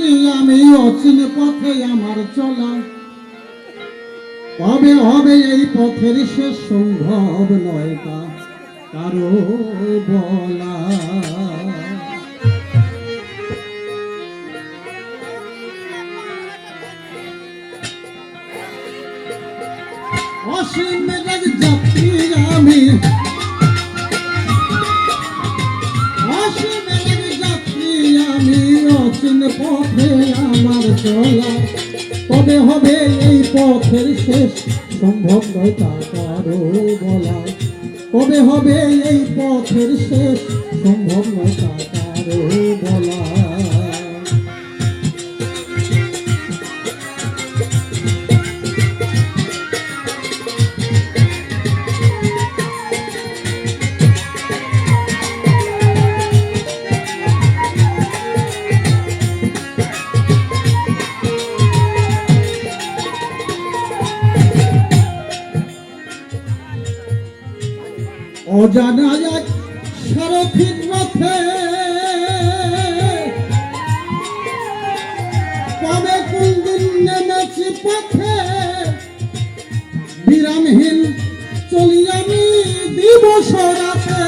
যাত্রী আমি অচিন পথে আমার চলা কবে হবে এই পথের শেষ সম্ভব নয় তা কারো বলা অসীম যাত্রী আমি অসীম যাত্রী আমি অচিন পথে আমার চলা কবে হবে এই পথের শেষ সম্ভব নয় তা কারো বলা কবে হবে এই পথের শেষ সম্ভব নয় তা কারো বলা অজানা এক সারথির রথে কবে কোন দিন নেমেছি পথে বিরামহীন চলি আমি দিবস রাতে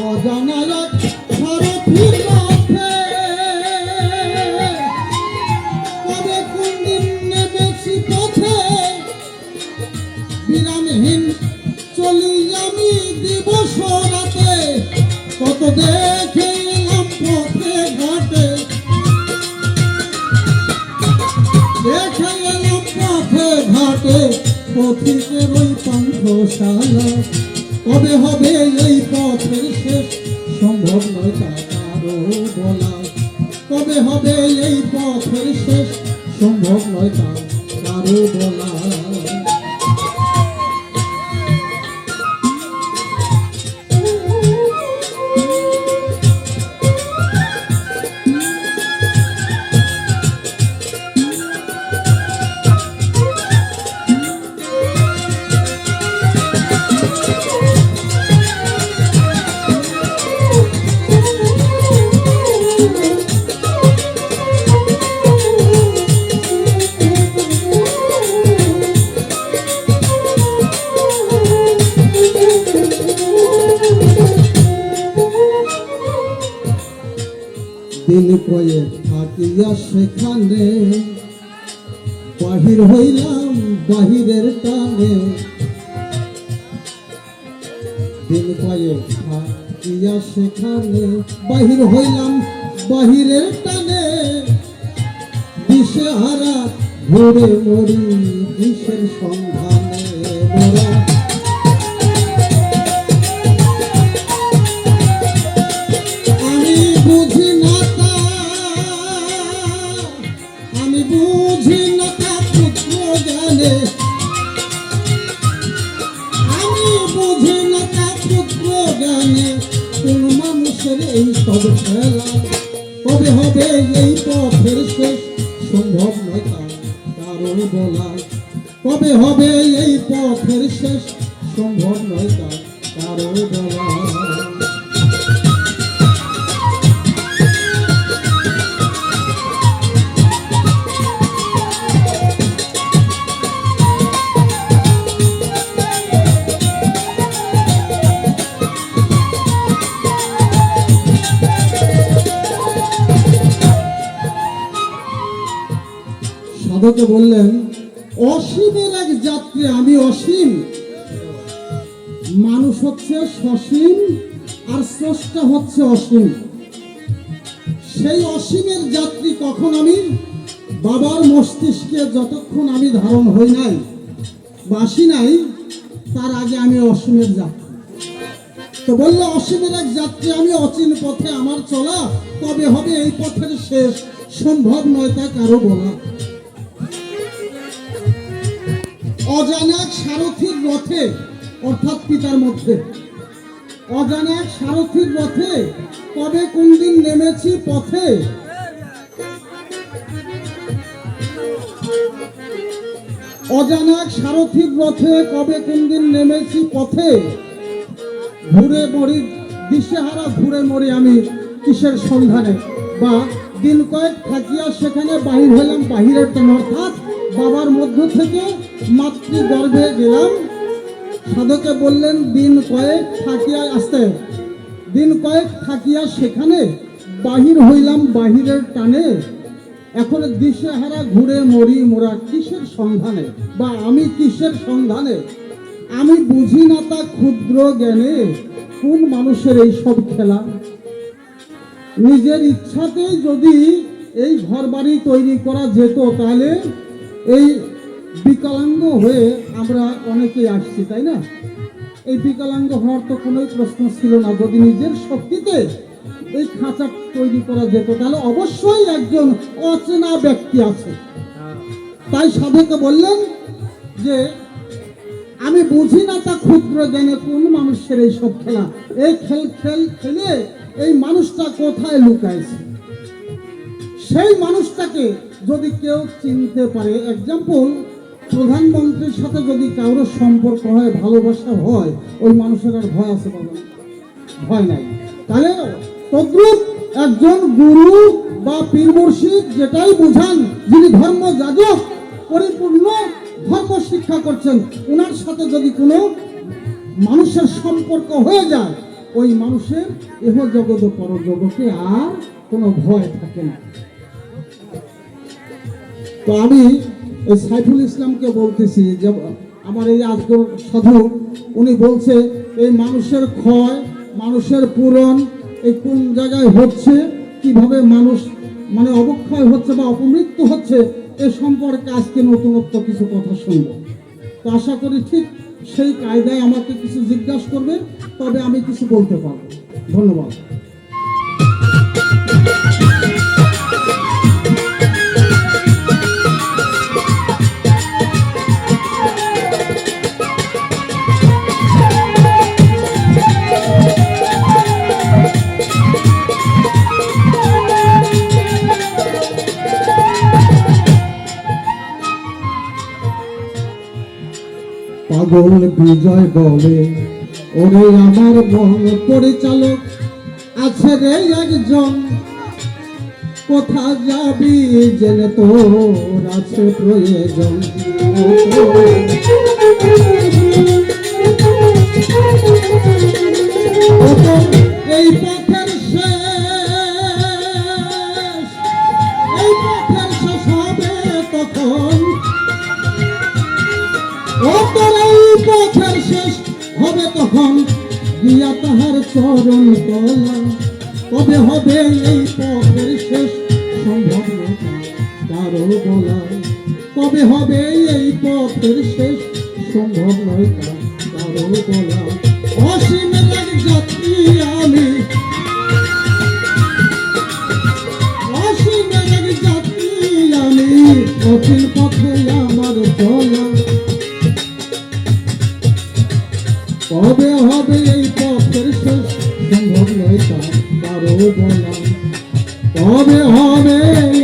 অজানা এক সারথির রথে বিরামহীন চলি আমি দিবস রাতে কত দেখে এলাম পথে ঘাটে দেখে এলাম পথে ঘাটে পথিকের ওই পান্থশালা কবে হবে এই পথের শেষ সম্ভব নয় তা কারো বলা কবে হবে এই পথের শেষ সম্ভব নয় তা কারো বলা দিন কয়ে থাকিয়া সেখানে বাহির হইলাম বাহিরের টানে দিন কয়ে থাকিয়া সেখানে বাহির হইলাম বাহিরের টানে দিশে হারা ঘুরে মরি দিশের সন্ধানে মোরা বুঝি না তা পুত্র জ্ঞানে আমি বুঝি না তা পুত্র জ্ঞানে কোন মানুষের এই সব খেলা কবে হবে এই পথের শেষ সম্ভব নয় তা কারো বলা কবে হবে এই পথের শেষ সম্ভব নয় তা কারো বলা সাধকে বললেন অসীমের এক যাত্রী আমি অসীম মানুষ হচ্ছে সসীম আর স্রষ্টা হচ্ছে অসীম সেই অসীমের যাত্রী কখন আমি বাবার মস্তিষ্কে যতক্ষণ আমি ধারণ হই নাই বাসি নাই তার আগে আমি অসীমের যাত্রী তো বললো অসীমের এক যাত্রী আমি অচিন পথে আমার চলা কবে হবে এই পথের শেষ সম্ভব নয় তা কারো বলা অজানা এক সারথির রথে অর্থাৎ পিতার মধ্যে অজানা এক সারথির রথে কবে কোন দিন নেমেছি পথে অজানা এক সারথির রথে কবে কোন দিন নেমেছি পথে, ঘুরে মরি দিশেহারা, ঘুরে মরি আমি কিসের সন্ধানে, বা দিন কয়েক থাকিয়া সেখানে বাহির হইলাম বাহিরের টানে, অর্থাৎ বাবার মধ্য থেকে মাতৃগর্ভে গেলাম। সাধকে বললেন দিন কয়েক থাকিয়া, আসতে দিন কয়েক থাকিয়া সেখানে বাহির হইলাম বাহিরের টানে, এখন দিশেহারা ঘুরে মরি মোরা কিসের সন্ধানে, বা আমি কিসের সন্ধানে, আমি বুঝি না তা ক্ষুদ্র জ্ঞানে, কোন মানুষের এই সব খেলা। নিজের ইচ্ছাতেই যদি এই ঘর বাড়ি তৈরি করা যেত, তাহলে এই বিকলাঙ্গ হয়ে আমরা অনেকেই আসছি, তাই না? এই বিকলাঙ্গ হওয়ার তো কোনো প্রশ্ন ছিল না। যদি নিজের শক্তিতে এই খাঁচা তৈরি করা যেত, তাহলে অবশ্যই একজন অচেনা ব্যক্তি আছে। তাই সাধকে বললেন যে আমি বুঝি না তা ক্ষুদ্র জ্ঞানে, কোন মানুষের এই সব খেলা। এই খেলে এই মানুষটা কোথায় লুকাইছে, সেই মানুষটাকে যদি কেউ চিনতে পারে। এক্সাম্পল, প্রধানমন্ত্রীর সাথে যদি কারোর সম্পর্ক হয়, ভালোবাসা হয়, ওই মানুষের আর ভয় আছে বলো? ভয় নাই। তাহলে তদ্রুপ একজন গুরু বা পীর মুর্শিদ যেটাই বুঝান, যিনি ধর্ম যাজক, পরিপূর্ণ ধর্ম শিক্ষা করছেন, ওনার সাথে যদি কোনো মানুষের সম্পর্ক হয়ে যায়, ওই মানুষের এহ জগৎ পরজগতে আর কোনো ভয় থাকে না। তো আমি সাইফুল ইসলামকে বলতেছি যে আমার এই আজকের সাধু, উনি বলছে এই মানুষের ক্ষয়, মানুষের পূরণ এই কোন জায়গায় হচ্ছে, কিভাবে মানুষ মানে অবক্ষয় হচ্ছে বা অপমৃত্যু হচ্ছে, এ সম্পর্কে আজকে নতুনত্ব কিছু কথা শুনব। তো আশা করি ঠিক সেই কায়দায় আমাকে কিছু জিজ্ঞাসা করবে, তবে আমি কিছু বলতে পারবো। ধন্যবাদ। পাগল বিজয় বলে ওরে আমার মন পরিচালক আছে রে একজন, কোথা যাবি জেনে তোর আছে প্রয়োজন। এই পথের শেষ, এই পথের শেষ হবে তখন, পথের শেষ হবে তখন গিয়া তাহার চরণ তলা। কবে হবে এই পথের শেষ সম্ভব না কারো বলা, কবে হবে এই পথের শেষ সম্ভব নয় কারো বলা। অসীমের এক যাত্রী আমি, অসীমের এক যাত্রী আমি, কঠিন পথে আমার চলা। কবে হবে এই পথের শেষ সম্ভব নয় কারো বলা, কবে হবে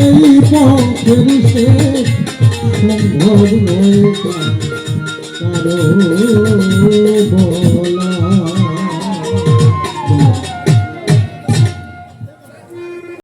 এই পথের শেষ সম্ভব নয়।